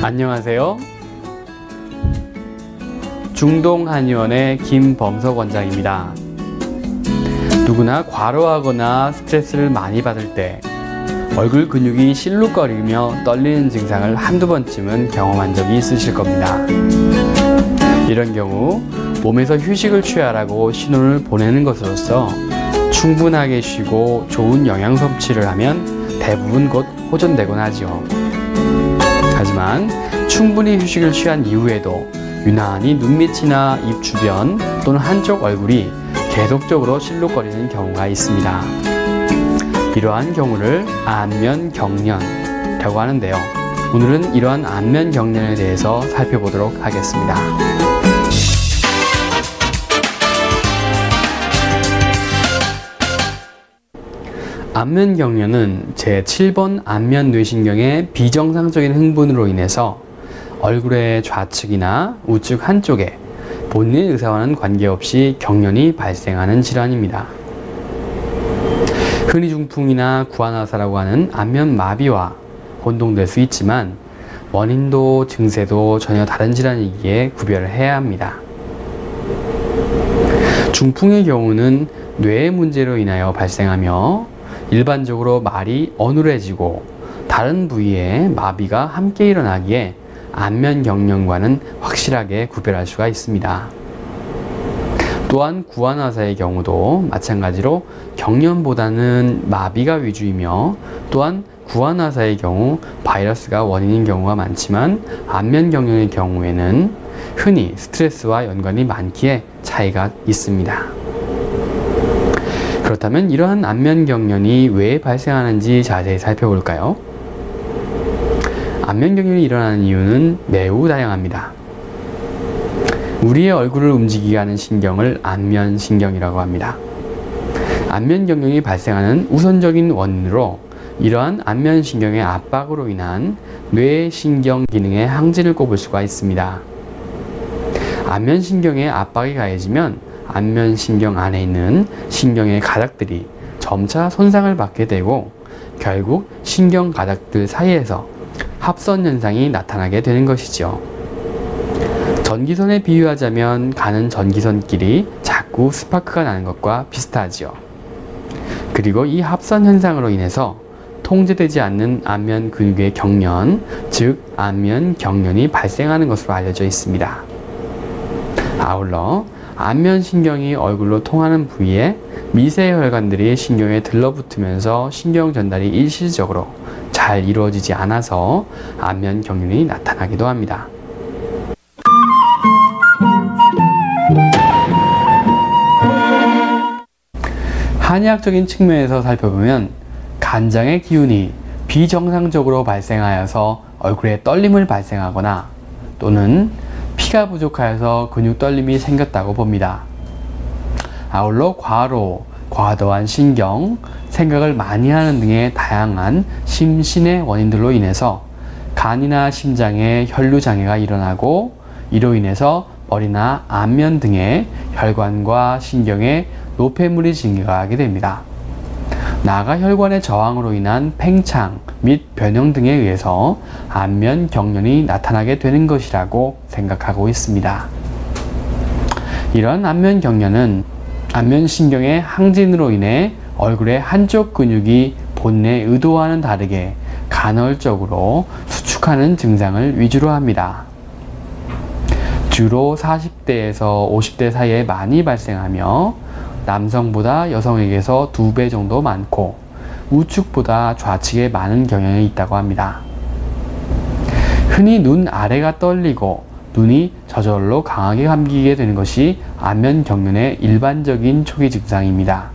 안녕하세요. 중동한의원의 김범석 원장입니다. 누구나 과로하거나 스트레스를 많이 받을 때 얼굴 근육이 실룩거리며 떨리는 증상을 한두 번쯤은 경험한 적이 있으실 겁니다. 이런 경우 몸에서 휴식을 취하라고 신호를 보내는 것으로서 충분하게 쉬고 좋은 영양 섭취를 하면 대부분 곧 호전되곤 하지요. 하지만 충분히 휴식을 취한 이후에도 유난히 눈밑이나 입 주변 또는 한쪽 얼굴이 계속적으로 실룩거리는 경우가 있습니다. 이러한 경우를 안면경련이라고 하는데요. 오늘은 이러한 안면경련에 대해서 살펴보도록 하겠습니다. 안면경련은 제7번 안면뇌신경의 비정상적인 흥분으로 인해서 얼굴의 좌측이나 우측 한쪽에 본인 의사와는 관계없이 경련이 발생하는 질환입니다. 흔히 중풍이나 구안화사라고 하는 안면마비와 혼동될 수 있지만 원인도 증세도 전혀 다른 질환이기에 구별을 해야 합니다. 중풍의 경우는 뇌의 문제로 인하여 발생하며 일반적으로 말이 어눌해지고 다른 부위에 마비가 함께 일어나기에 안면경련과는 확실하게 구별할 수가 있습니다. 또한 구안화사의 경우도 마찬가지로 경련보다는 마비가 위주이며 또한 구안화사의 경우 바이러스가 원인인 경우가 많지만 안면경련의 경우에는 흔히 스트레스와 연관이 많기에 차이가 있습니다. 그렇다면 이러한 안면경련이 왜 발생하는지 자세히 살펴볼까요? 안면경련이 일어나는 이유는 매우 다양합니다. 우리의 얼굴을 움직이게 하는 신경을 안면신경이라고 합니다. 안면경련이 발생하는 우선적인 원인으로 이러한 안면신경의 압박으로 인한 뇌신경 기능의 항진을 꼽을 수가 있습니다. 안면신경의 압박이 가해지면 안면신경 안에 있는 신경의 가닥들이 점차 손상을 받게 되고 결국 신경 가닥들 사이에서 합선 현상이 나타나게 되는 것이죠. 전기선에 비유하자면 가는 전기선끼리 자꾸 스파크가 나는 것과 비슷하지요. 그리고 이 합선 현상으로 인해서 통제되지 않는 안면 근육의 경련, 즉 안면경련이 발생하는 것으로 알려져 있습니다. 아울러 안면신경이 얼굴로 통하는 부위에 미세 혈관들이 신경에 들러붙으면서 신경 전달이 일시적으로 잘 이루어지지 않아서 안면경련이 나타나기도 합니다. 한의학적인 측면에서 살펴보면 간장의 기운이 비정상적으로 발생하여서 얼굴에 떨림을 발생하거나 또는 피가 부족하여서 근육 떨림이 생겼다고 봅니다. 아울러 과로, 과도한 신경, 생각을 많이 하는 등의 다양한 심신의 원인들로 인해서 간이나 심장에 혈류장애가 일어나고 이로 인해서 머리나 안면 등의 혈관과 신경에 노폐물이 증가하게 됩니다. 나아가 혈관의 저항으로 인한 팽창 및 변형 등에 의해서 안면경련이 나타나게 되는 것이라고 생각하고 있습니다. 이런 안면경련은 안면신경의 항진으로 인해 얼굴의 한쪽 근육이 본인의 의도와는 다르게 간헐적으로 수축하는 증상을 위주로 합니다. 주로 40대에서 50대 사이에 많이 발생하며 남성보다 여성에게서 2배 정도 많고 우측보다 좌측에 많은 경향이 있다고 합니다. 흔히 눈 아래가 떨리고 눈이 저절로 강하게 감기게 되는 것이 안면경련의 일반적인 초기 증상입니다.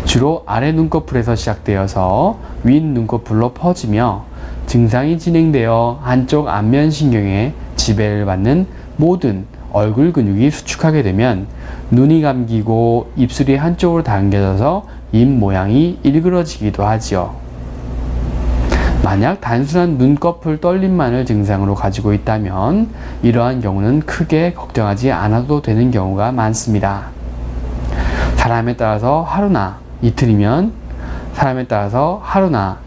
주로 아래 눈꺼풀에서 시작되어서 윗 눈꺼풀로 퍼지며 증상이 진행되어 한쪽 안면신경에 지배를 받는 모든 얼굴 근육이 수축하게 되면 눈이 감기고 입술이 한쪽으로 당겨져서 입 모양이 일그러지기도 하지요. 만약 단순한 눈꺼풀 떨림만을 증상으로 가지고 있다면 이러한 경우는 크게 걱정하지 않아도 되는 경우가 많습니다. 사람에 따라서 하루나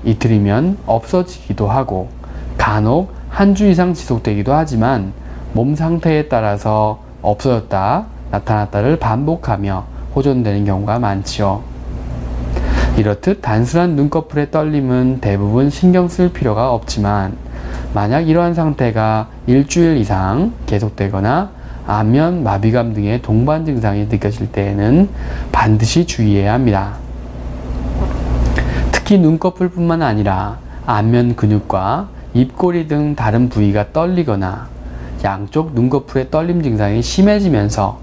이틀이면 없어지기도 하고 간혹 한 주 이상 지속되기도 하지만 몸 상태에 따라서 없어졌다 나타났다를 반복하며 호전되는 경우가 많지요. 이렇듯 단순한 눈꺼풀의 떨림은 대부분 신경 쓸 필요가 없지만 만약 이러한 상태가 일주일 이상 계속되거나 안면 마비감 등의 동반 증상이 느껴질 때에는 반드시 주의해야 합니다. 특히 눈꺼풀뿐만 아니라 안면 근육과 입꼬리 등 다른 부위가 떨리거나 양쪽 눈꺼풀의 떨림 증상이 심해지면서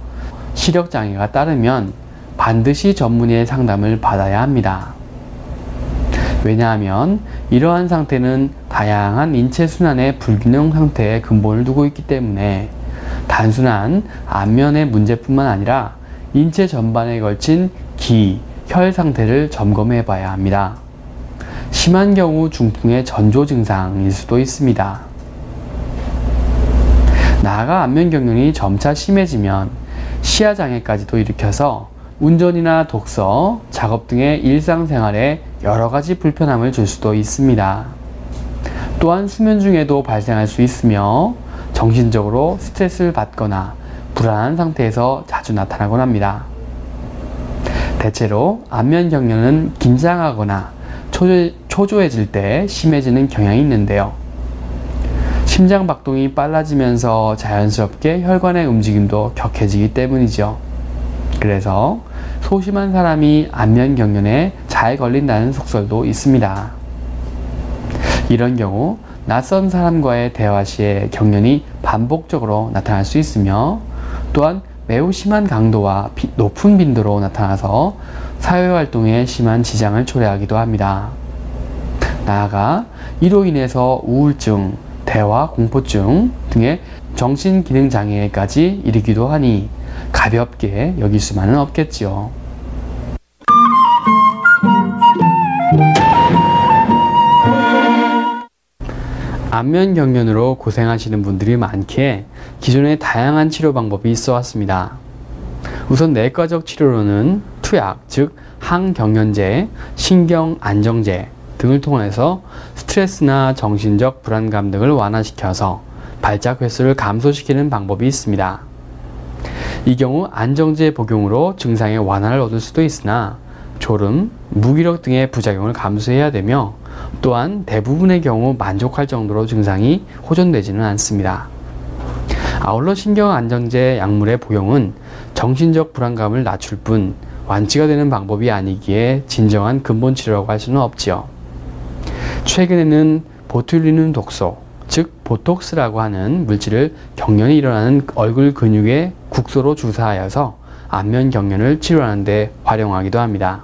시력장애가 따르면 반드시 전문의의 상담을 받아야 합니다. 왜냐하면 이러한 상태는 다양한 인체 순환의 불균형 상태에 근본을 두고 있기 때문에 단순한 안면의 문제뿐만 아니라 인체 전반에 걸친 기, 혈 상태를 점검해 봐야 합니다. 심한 경우 중풍의 전조 증상일 수도 있습니다. 나아가 안면 경련이 점차 심해지면 시야 장애까지도 일으켜서 운전이나 독서, 작업 등의 일상생활에 여러 가지 불편함을 줄 수도 있습니다. 또한 수면 중에도 발생할 수 있으며 정신적으로 스트레스를 받거나 불안한 상태에서 자주 나타나곤 합니다. 대체로 안면 경련은 긴장하거나 초조해질 때 심해지는 경향이 있는데요. 심장 박동이 빨라지면서 자연스럽게 혈관의 움직임도 격해지기 때문이죠. 그래서 소심한 사람이 안면 경련에 잘 걸린다는 속설도 있습니다. 이런 경우 낯선 사람과의 대화 시에 경련이 반복적으로 나타날 수 있으며 또한 매우 심한 강도와 높은 빈도로 나타나서 사회활동에 심한 지장을 초래하기도 합니다. 나아가 이로 인해서 우울증, 대화 공포증 등의 정신기능장애까지 일으키기도 하니 가볍게 여길 수만은 없겠지요. 안면 경련으로 고생하시는 분들이 많기에 기존에 다양한 치료 방법이 있어 왔습니다. 우선 내과적 치료로는 투약, 즉 항경련제, 신경안정제 등을 통해서 스트레스나 정신적 불안감 등을 완화시켜서 발작 횟수를 감소시키는 방법이 있습니다. 이 경우 안정제 복용으로 증상의 완화를 얻을 수도 있으나 졸음, 무기력 등의 부작용을 감수해야 되며 또한 대부분의 경우 만족할 정도로 증상이 호전되지는 않습니다. 아울러 신경안정제 약물의 복용은 정신적 불안감을 낮출 뿐 완치가 되는 방법이 아니기에 진정한 근본 치료라고 할 수는 없지요. 최근에는 보툴리눔 독소, 즉 보톡스라고 하는 물질을 경련이 일어나는 얼굴 근육에 국소로 주사하여서 안면 경련을 치료하는 데 활용하기도 합니다.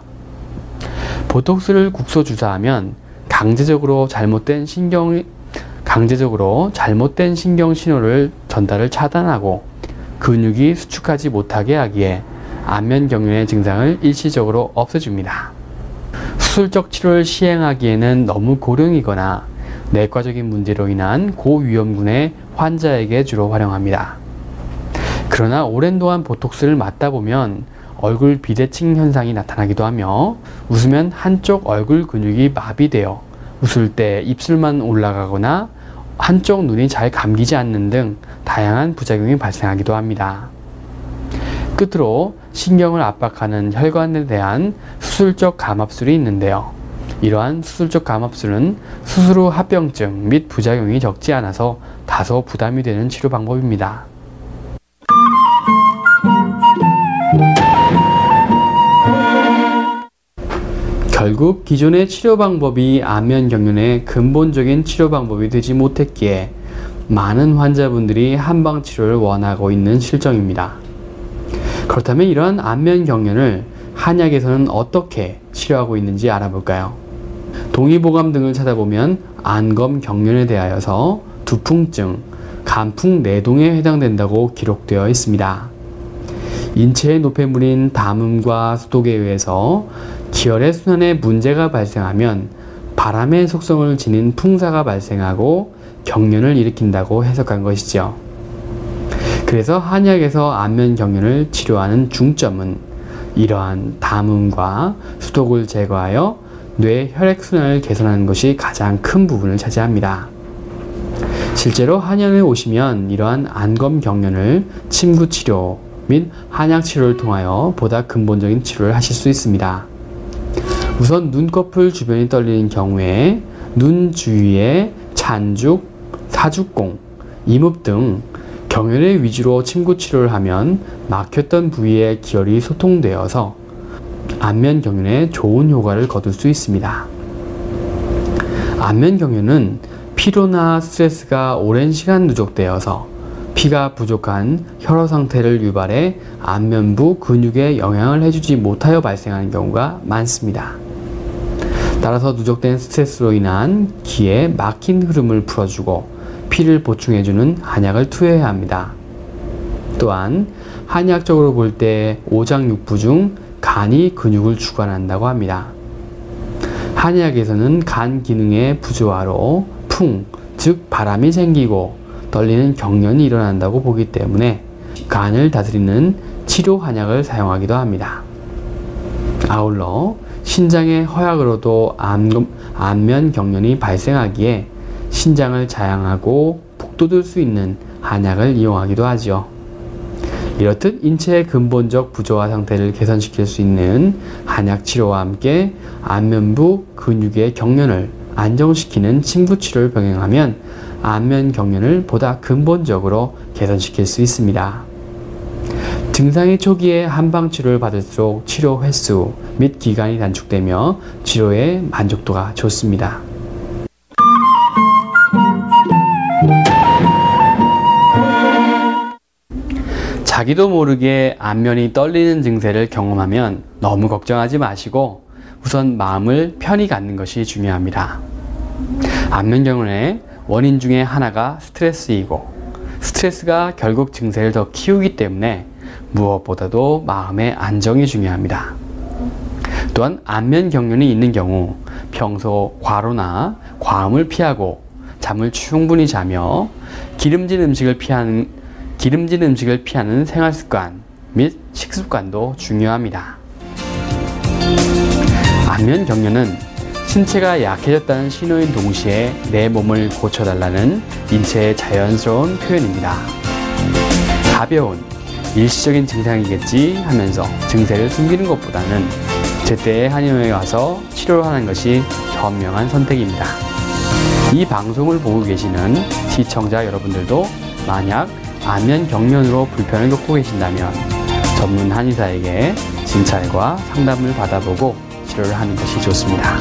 보톡스를 국소 주사하면 강제적으로 잘못된 신경 신호를 전달을 차단하고 근육이 수축하지 못하게 하기에 안면 경련의 증상을 일시적으로 없애줍니다. 수술적 치료를 시행하기에는 너무 고령이거나 내과적인 문제로 인한 고위험군의 환자에게 주로 활용합니다. 그러나 오랜 동안 보톡스를 맞다 보면 얼굴 비대칭 현상이 나타나기도 하며 웃으면 한쪽 얼굴 근육이 마비되어 웃을 때 입술만 올라가거나 한쪽 눈이 잘 감기지 않는 등 다양한 부작용이 발생하기도 합니다. 끝으로 신경을 압박하는 혈관에 대한 수술적 감압술이 있는데요. 이러한 수술적 감압술은 수술 후 합병증 및 부작용이 적지 않아서 다소 부담이 되는 치료 방법입니다. 결국 기존의 치료 방법이 안면 경련의 근본적인 치료 방법이 되지 못했기에 많은 환자분들이 한방 치료를 원하고 있는 실정입니다. 그렇다면 이러한 안면 경련을 한약에서는 어떻게 치료하고 있는지 알아볼까요? 동의보감 등을 찾아보면 안검 경련에 대하여서 두풍증, 간풍 내동에 해당된다고 기록되어 있습니다. 인체의 노폐물인 담음과 수독에 의해서 기혈의 순환에 문제가 발생하면 바람의 속성을 지닌 풍사가 발생하고 경련을 일으킨다고 해석한 것이죠. 그래서 한약에서 안면 경련을 치료하는 중점은 이러한 담음과 수독을 제거하여 뇌 혈액순환을 개선하는 것이 가장 큰 부분을 차지합니다. 실제로 한의원에 오시면 이러한 안검 경련을 침구 치료 및 한약 치료를 통하여 보다 근본적인 치료를 하실 수 있습니다. 우선 눈꺼풀 주변이 떨리는 경우에 눈 주위에 잔죽, 사죽공, 이묵 등 경련의 위주로 침구 치료를 하면 막혔던 부위의 기혈이 소통되어서 안면 경련에 좋은 효과를 거둘 수 있습니다. 안면 경련은 피로나 스트레스가 오랜 시간 누적되어서 피가 부족한 혈액 상태를 유발해 안면부 근육에 영향을 해주지 못하여 발생하는 경우가 많습니다. 따라서 누적된 스트레스로 인한 기에 막힌 흐름을 풀어주고 피를 보충해주는 한약을 투여해야 합니다. 또한 한의학적으로 볼 때 오장육부 중 간이 근육을 주관한다고 합니다. 한의학에서는 간 기능의 부조화로 풍, 즉 바람이 생기고 떨리는 경련이 일어난다고 보기 때문에 간을 다스리는 치료 한약을 사용하기도 합니다. 아울러 신장의 허약으로도 안면 경련이 발생하기에 신장을 자양하고 북돋을 수 있는 한약을 이용하기도 하죠. 이렇듯 인체의 근본적 부조화 상태를 개선시킬 수 있는 한약 치료와 함께 안면부 근육의 경련을 안정시키는 침구 치료를 병행하면 안면 경련을 보다 근본적으로 개선시킬 수 있습니다. 증상이 초기에 한방 치료를 받을수록 치료 횟수 및 기간이 단축되며 치료의 만족도가 좋습니다. 자기도 모르게 안면이 떨리는 증세를 경험하면 너무 걱정하지 마시고 우선 마음을 편히 갖는 것이 중요합니다. 안면 경련의 원인 중에 하나가 스트레스이고 스트레스가 결국 증세를 더 키우기 때문에 무엇보다도 마음의 안정이 중요합니다. 또한 안면 경련이 있는 경우 평소 과로나 과음을 피하고 잠을 충분히 자며 기름진 음식을 피하는 생활 습관 및 식습관도 중요합니다. 안면 경련은 신체가 약해졌다는 신호인 동시에 내 몸을 고쳐달라는 인체의 자연스러운 표현입니다. 가벼운 일시적인 증상이겠지 하면서 증세를 숨기는 것보다는 제때에 한의원에 와서 치료를 하는 것이 현명한 선택입니다. 이 방송을 보고 계시는 시청자 여러분들도 만약 안면 경련으로 불편을 겪고 계신다면 전문 한의사에게 진찰과 상담을 받아보고 치료를 하는 것이 좋습니다.